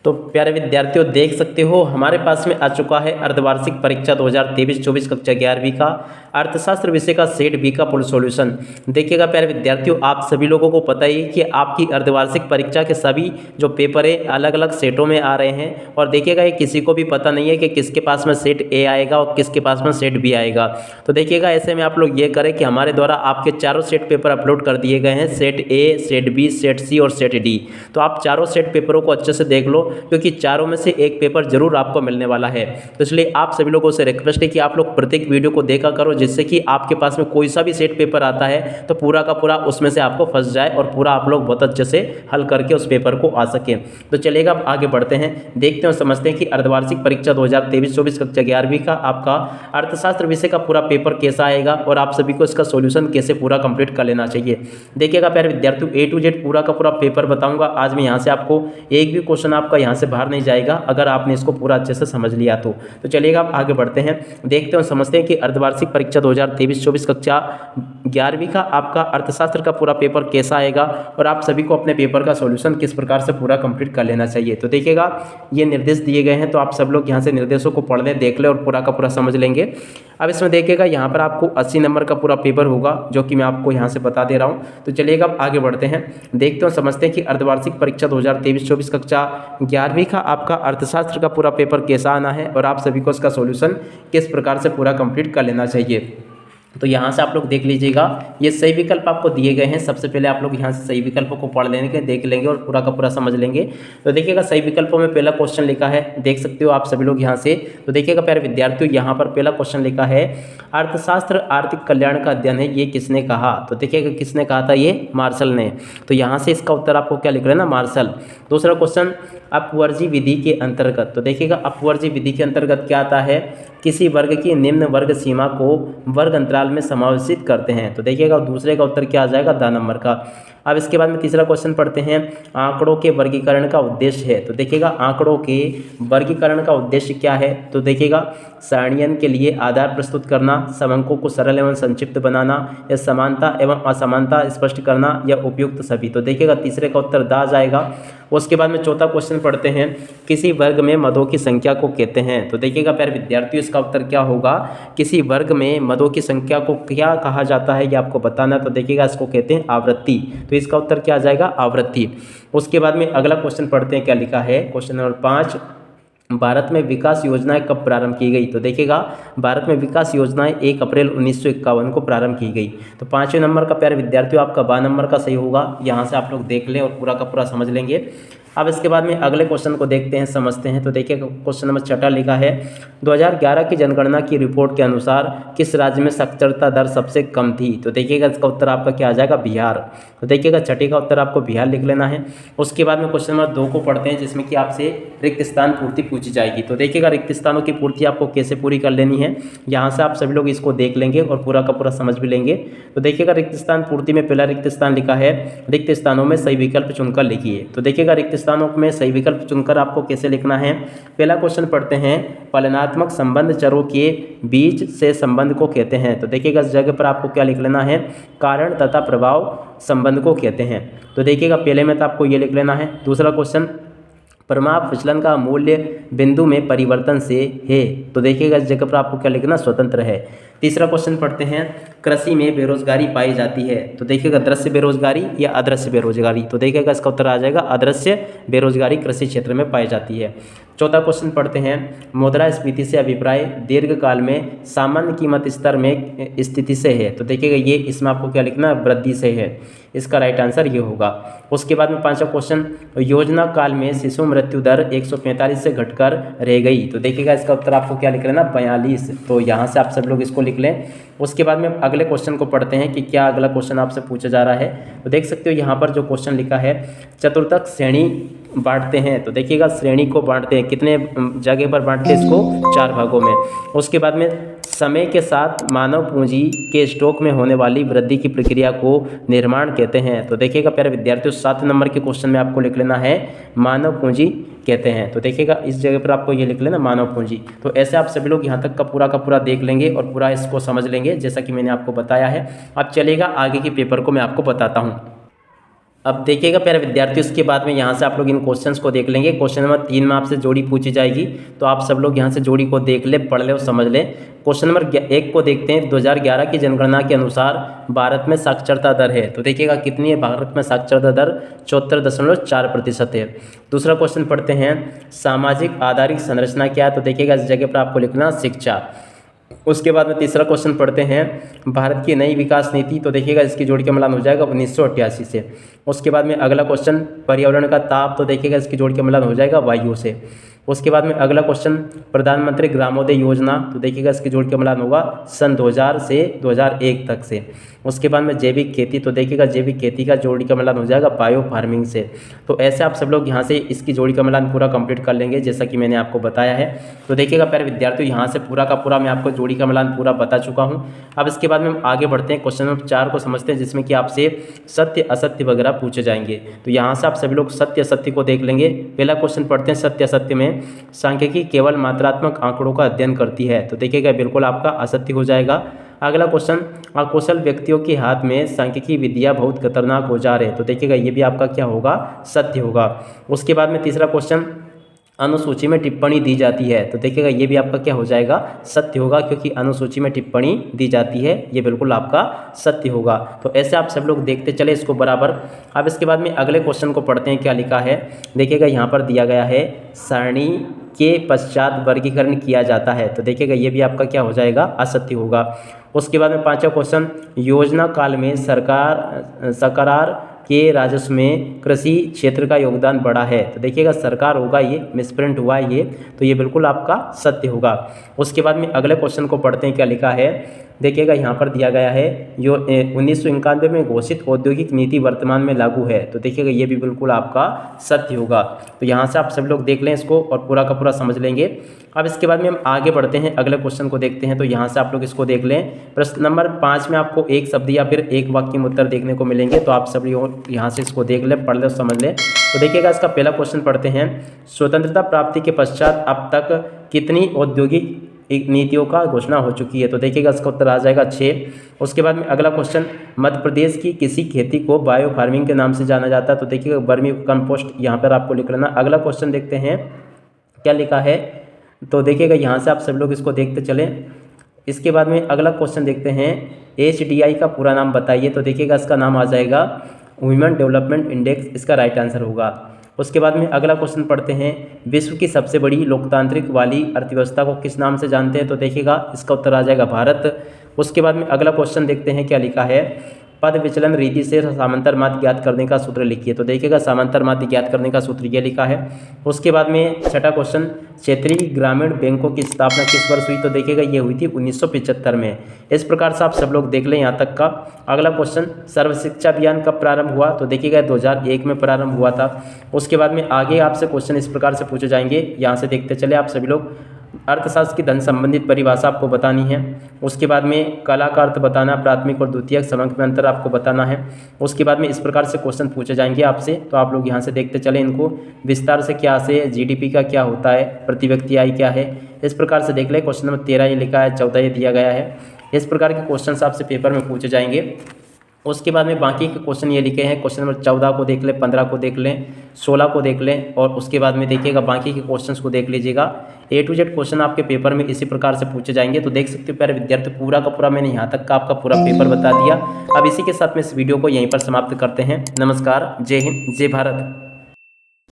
तो प्यारे विद्यार्थियों, देख सकते हो हमारे पास में आ चुका है अर्धवार्षिक परीक्षा 2023-24 कक्षा 11वीं का अर्थशास्त्र विषय का सेट बी का फुल सॉल्यूशन। देखिएगा प्यारे विद्यार्थियों, आप सभी लोगों को पता ही है कि आपकी अर्धवार्षिक परीक्षा के सभी जो पेपर है अलग अलग सेटों में आ रहे हैं। और देखिएगा ये किसी को भी पता नहीं है कि किसके पास में सेट ए आएगा और किसके पास में सेट बी आएगा। तो देखिएगा ऐसे में आप लोग ये करें कि हमारे द्वारा आपके चारों सेट पेपर अपलोड कर दिए गए हैं, set A, set B, set C और सेट डी। तो आप चारों सेट पेपरों को अच्छे से देख लो, क्योंकि चारों में से एक पेपर जरूर आपको मिलने वाला है। तो इसलिए आप सभी लोगों से रिक्वेस्ट है कि आप लोग प्रत्येक वीडियो को देखा करो, जिससे कि आपके पास में कोई सा भी सेट पेपर आता है तो पूरा का पूरा उसमें से आपको फंस जाए और पूरा आप लोग बहुत अच्छे से हल करके उस पेपर को आ सके। तो चलेगा, अब आगे बढ़ते हैं, देखते हैं और समझते हैं कि अर्धवार्षिक परीक्षा 2023-24 कक्षा 11वीं का आपका अर्थशास्त्र विषय का पूरा पेपर कैसा आएगा और आप सभी को इसका सोल्यूशन कैसे पूरा कंप्लीट कर लेना चाहिए। देखिएगा प्यारे विद्यार्थियों, ए टू जेड पूरा का पूरा पेपर बताऊंगा आज मैं। यहाँ से आपको एक भी क्वेश्चन आपका यहाँ से बाहर नहीं जाएगा अगर आपने इसको पूरा अच्छे से समझ लिया तो चलिएगा आप आगे बढ़ते हैं, देखते हैं और समझते हैं कि अर्धवार्षिक परीक्षा 2023-24 कक्षा 11वीं का आपका अर्थशास्त्र का पूरा पेपर कैसा आएगा और आप सभी को अपने पेपर का सॉल्यूशन किस प्रकार से पूरा कंप्लीट कर लेना चाहिए। तो देखिएगा ये निर्देश दिए गए हैं, तो आप सब लोग यहाँ से निर्देशों को पढ़ लें, देख लें और पूरा का पूरा समझ लेंगे। अब इसमें देखिएगा यहाँ पर आपको 80 नंबर का पूरा पेपर होगा, जो कि मैं आपको यहाँ से बता दे रहा हूँ। तो चलिएगा अब आगे बढ़ते हैं, देखते हैं समझते हैं कि अर्धवार्षिक परीक्षा 2023-24 कक्षा 11वीं का आपका अर्थशास्त्र का पूरा पेपर कैसा आना है और आप सभी को इसका सॉल्यूशन किस प्रकार से पूरा कंप्लीट कर लेना चाहिए। तो यहाँ से आप लोग देख लीजिएगा, ये सही विकल्प आपको दिए गए हैं। सबसे पहले आप लोग यहाँ से सही विकल्पों को पढ़ लेंगे, देख लेंगे और पूरा का पूरा समझ लेंगे। तो देखिएगा सही विकल्पों में पहला क्वेश्चन लिखा है, देख सकते हो आप सभी लोग यहाँ से। तो देखिएगा प्यारे विद्यार्थियों, यहाँ पर पहला क्वेश्चन लिखा है अर्थशास्त्र आर्थिक कल्याण का अध्ययन है, ये किसने कहा। तो देखिएगा किसने कहा था, ये मार्शल ने। तो यहाँ से इसका उत्तर आपको क्या लिख रहे हैं ना, मार्शल। दूसरा क्वेश्चन अपवर्जी विधि के अंतर्गत। तो देखिएगा अपवर्जी विधि के अंतर्गत क्या आता है, किसी वर्ग की निम्न वर्ग सीमा को वर्ग अंतराल में समावेशित करते हैं। तो देखिएगा दूसरे का उत्तर क्या आ जाएगा, द नंबर का। अब इसके बाद में तीसरा क्वेश्चन पढ़ते हैं, आंकड़ों के वर्गीकरण का उद्देश्य है। तो देखिएगा आंकड़ों के वर्गीकरण का उद्देश्य क्या है। तो देखिएगा सारणियन के लिए आधार प्रस्तुत करना, समंकों को सरल एवं संक्षिप्त बनाना, या समानता एवं असमानता स्पष्ट करना, या उपयुक्त सभी। तो देखिएगा तीसरे का उत्तर द जाएगा। उसके बाद में चौथा क्वेश्चन पढ़ते हैं, किसी वर्ग में मदों की संख्या को कहते हैं। तो देखिएगा प्यारे विद्यार्थियों, इसका उत्तर क्या होगा, किसी वर्ग में मदों की संख्या को क्या कहा जाता है ये आपको बताना। तो देखिएगा इसको कहते हैं आवृत्ति। तो इसका उत्तर क्या आ जाएगा, आवृत्ति। उसके बाद में अगला क्वेश्चन पढ़ते हैं, क्या लिखा है, क्वेश्चन नंबर 5, भारत में विकास योजनाएं कब प्रारंभ की गई। तो देखिएगा भारत में विकास योजनाएं 1 अप्रैल 1951 को प्रारंभ की गई। तो 5वें नंबर का प्यारे विद्यार्थियों आपका 12 नंबर का सही होगा। यहाँ से आप लोग देख लें और पूरा का पूरा समझ लेंगे। अब इसके बाद में अगले क्वेश्चन को देखते हैं, समझते हैं। तो देखिए क्वेश्चन नंबर 6 लिखा है, 2011 की जनगणना की रिपोर्ट के अनुसार किस राज्य में साक्षरता दर सबसे कम थी। तो देखिएगा इसका उत्तर आपका क्या आ जाएगा, बिहार। तो देखिएगा 6 का उत्तर आपको बिहार लिख लेना है। उसके बाद में क्वेश्चन नंबर 2 को पढ़ते हैं, जिसमें कि आपसे रिक्त स्थान पूर्ति पूछी जाएगी। तो देखिएगा रिक्त स्थानों की पूर्ति आपको कैसे पूरी कर लेनी है, यहाँ से आप सभी लोग इसको देख लेंगे और पूरा का पूरा समझ भी लेंगे। तो देखिएगा रिक्त स्थान पूर्ति में पहला रिक्त स्थान लिखा है, रिक्त स्थानों में सही विकल्प चुनकर लिखिए। तो देखिएगा रिक्त स्थानों में सही विकल्प चुनकर आपको कैसे लिखना है। पहला क्वेश्चन पढ़ते हैं, फलनात्मक संबंध चरों के बीच से संबंध को कहते हैं। तो देखिएगा इस जगह पर आपको क्या लिख लेना है, कारण तथा प्रभाव संबंध को कहते हैं। तो देखिएगा पहले में तो आपको ये लिख लेना है। दूसरा क्वेश्चन, परिमाप विचलन का मूल्य बिंदु में परिवर्तन से है। तो देखिएगा इस जगह पर आपको क्या लिखना, स्वतंत्र है। तीसरा क्वेश्चन पढ़ते हैं, कृषि में बेरोजगारी पाई जाती है। तो देखिएगा दृश्य बेरोजगारी या अदृश्य बेरोजगारी। तो देखिएगा इसका उत्तर आ जाएगा अदृश्य बेरोजगारी कृषि क्षेत्र में पाई जाती है। चौथा क्वेश्चन पढ़ते हैं, मुद्रास्फीति से अभिप्राय दीर्घकाल में सामान्य कीमत स्तर में स्थिति से है। तो देखिएगा ये इसमें आपको क्या लिखना, वृद्धि से है। इसका राइट आंसर ये होगा। उसके बाद में 5वां क्वेश्चन, योजना काल में शिशु मृत्यु दर 145 से घटकर रह गई। तो देखिएगा इसका उत्तर आपको क्या लिख लेना, 42। तो यहाँ से आप सब लोग इसको लिख लें। उसके बाद में अगले क्वेश्चन को पढ़ते हैं कि क्या अगला क्वेश्चन आपसे पूछा जा रहा है। तो देख सकते हो यहाँ पर जो क्वेश्चन लिखा है, चतुर्थक श्रेणी बांटते हैं। तो देखिएगा श्रेणी को बांटते हैं, कितने जगह पर बांटते हैं इसको, 4 भागों में। उसके बाद में समय के साथ मानव पूंजी के स्टॉक में होने वाली वृद्धि की प्रक्रिया को निर्माण कहते हैं। तो देखिएगा प्यारे विद्यार्थियों 7 नंबर के क्वेश्चन में आपको लिख लेना है, मानव पूंजी कहते हैं। तो देखिएगा इस जगह पर आपको ये लिख लेना, मानव पूंजी। तो ऐसे आप सभी लोग यहाँ तक का पूरा देख लेंगे और पूरा इसको समझ लेंगे, जैसा कि मैंने आपको बताया है। अब चलेगा आगे के पेपर को मैं आपको बताता हूँ। अब देखिएगा प्यारे विद्यार्थी, उसके बाद में यहाँ से आप लोग इन क्वेश्चंस को देख लेंगे। क्वेश्चन नंबर 3 में आपसे जोड़ी पूछी जाएगी, तो आप सब लोग यहाँ से जोड़ी को देख ले, पढ़ ले और समझ ले। क्वेश्चन नंबर 1 को देखते हैं। 2011 की जनगणना के अनुसार भारत में साक्षरता दर है, तो देखिएगा कितनी है भारत में साक्षरता दर, 74.4% है। दूसरा क्वेश्चन पढ़ते हैं, सामाजिक आधारित संरचना क्या है, तो देखिएगा इस जगह पर आपको लिखना शिक्षा। उसके बाद में तीसरा क्वेश्चन पढ़ते हैं, भारत की नई विकास नीति, तो देखिएगा इसकी जोड़ी का मिलान हो जाएगा 1988 से। उसके बाद में अगला क्वेश्चन, पर्यावरण का ताप, तो देखिएगा इसकी जोड़ी का मिलान हो जाएगा वायु से। उसके बाद में अगला क्वेश्चन, प्रधानमंत्री ग्रामोदय योजना, तो देखिएगा इसकी जोड़ी का मिलान होगा सन 2000 से 2001 तक से। उसके बाद में जैविक खेती, तो देखिएगा जैविक खेती का जोड़ी का मिलान हो जाएगा बायो फार्मिंग से। तो ऐसे आप सब लोग यहाँ से इसकी जोड़ी का मिलान पूरा कंप्लीट कर लेंगे, जैसा कि मैंने आपको बताया है। तो देखिएगा प्यारे विद्यार्थियों, यहाँ से पूरा का पूरा मैं आपको जोड़ी का मिलान पूरा बता चुका हूँ। अब इसके बाद में हम आगे बढ़ते हैं, क्वेश्चन नंबर 4 को समझते हैं, जिसमें कि आपसे सत्य असत्य वगैरह पूछे जाएंगे। तो यहाँ से आप सभी लोग सत्य असत्य को देख लेंगे। पहला क्वेश्चन पढ़ते हैं, सत्य असत्य में सांख्यिकी केवल मात्रात्मक आंकड़ों का अध्ययन करती है, तो देखिएगा बिल्कुल आपका असत्य हो जाएगा। अगला क्वेश्चन, अकुशल व्यक्तियों के हाथ में सांख्यिकी विद्या बहुत खतरनाक औजार है, तो देखिएगा ये भी आपका क्या होगा, सत्य होगा। उसके बाद में तीसरा क्वेश्चन, अनुसूची में टिप्पणी दी जाती है, तो देखिएगा ये भी आपका क्या हो जाएगा, सत्य होगा, क्योंकि अनुसूची में टिप्पणी दी जाती है, ये बिल्कुल आपका सत्य होगा। तो ऐसे आप सब लोग देखते चले इसको बराबर। अब इसके बाद में अगले क्वेश्चन को पढ़ते हैं, क्या लिखा है, देखिएगा यहाँ पर दिया गया है, सारणी के पश्चात वर्गीकरण किया जाता है, तो देखिएगा ये भी आपका क्या हो जाएगा, असत्य होगा। उसके बाद में पांचवा क्वेश्चन, योजना काल में सरकार के राजस्व में कृषि क्षेत्र का योगदान बढ़ा है, तो देखिएगा सरकार होगा, ये मिसप्रिंट हुआ है ये, तो ये बिल्कुल आपका सत्य होगा। उसके बाद में अगले क्वेश्चन को पढ़ते हैं, क्या लिखा है, देखिएगा यहाँ पर दिया गया है, जो 1991 में घोषित औद्योगिक नीति वर्तमान में लागू है, तो देखिएगा ये भी बिल्कुल आपका सत्य होगा। तो यहाँ से आप सब लोग देख लें इसको और पूरा का पूरा समझ लेंगे। अब इसके बाद में हम आगे बढ़ते हैं, अगले क्वेश्चन को देखते हैं। तो यहाँ से आप लोग इसको देख लें। प्रश्न नंबर 5 में आपको एक शब्द या फिर एक वाक्य में उत्तर देखने को मिलेंगे, तो आप सब लोग यहाँ से इसको देख लें, पढ़ लें, समझ लें। तो देखिएगा इसका पहला क्वेश्चन पढ़ते हैं, स्वतंत्रता प्राप्ति के पश्चात अब तक कितनी औद्योगिक नीतियों का घोषणा हो चुकी है, तो देखिएगा इसका उत्तर आ जाएगा 6। उसके बाद में अगला क्वेश्चन, मध्य प्रदेश की किसी खेती को बायो फार्मिंग के नाम से जाना जाता है, तो देखिएगा वर्मी कंपोस्ट यहाँ पर आपको लिख लेना। अगला क्वेश्चन देखते हैं, क्या लिखा है, तो देखिएगा यहाँ से आप सब लोग इसको देखते चलें। इसके बाद में अगला क्वेश्चन देखते हैं, HDI का पूरा नाम बताइए, तो देखिएगा इसका नाम आ जाएगा ह्यूमन डेवलपमेंट इंडेक्स, इसका राइट आंसर होगा। उसके बाद में अगला क्वेश्चन पढ़ते हैं, विश्व की सबसे बड़ी लोकतांत्रिक वाली अर्थव्यवस्था को किस नाम से जानते हैं, तो देखिएगा इसका उत्तर आ जाएगा भारत। उसके बाद में अगला क्वेश्चन देखते हैं, क्या लिखा है, पद विचलन रीति से समांतर माध्य ज्ञात करने का सूत्र लिखिए, तो देखिएगा समांतर माध्य ज्ञात करने का सूत्र ये लिखा है। उसके बाद में छठा क्वेश्चन, क्षेत्रीय ग्रामीण बैंकों की स्थापना किस वर्ष हुई, तो देखिएगा ये हुई थी 1975 में। इस प्रकार से आप सब लोग देख लें यहाँ तक का। अगला क्वेश्चन, सर्व शिक्षा अभियान कब प्रारंभ हुआ, तो देखिएगा 2001 में प्रारंभ हुआ था। उसके बाद में आगे आपसे क्वेश्चन इस प्रकार से पूछे जाएंगे, यहाँ से देखते चले आप सभी लोग। अर्थशास्त्र की धन संबंधित परिभाषा आपको बतानी है। उसके बाद में कला का अर्थ बताना, प्राथमिक और द्वितीयक समंक में अंतर आपको बताना है। उसके बाद में इस प्रकार से क्वेश्चन पूछे जाएंगे आपसे, तो आप लोग यहाँ से देखते चले इनको। विस्तार से क्या से GDP का क्या होता है, प्रति व्यक्ति आय क्या है, इस प्रकार से देख ले। क्वेश्चन नंबर 13 ये लिखा है, 14 ये दिया गया है। इस प्रकार के क्वेश्चन आपसे पेपर में पूछे जाएंगे। उसके बाद में बाकी के क्वेश्चन ये लिखे हैं, क्वेश्चन नंबर 14 को देख लें, 15 को देख लें, 16 को देख लें, और उसके बाद में देखिएगा बाकी के क्वेश्चंस को देख लीजिएगा। A to Z क्वेश्चन आपके पेपर में इसी प्रकार से पूछे जाएंगे। तो देख सकते हो प्यारे विद्यार्थी, पूरा का पूरा मैंने यहाँ तक का आपका पूरा पेपर बता दिया। अब इसी के साथ में इस वीडियो को यहीं पर समाप्त करते हैं। नमस्कार, जय हिंद, जय भारत।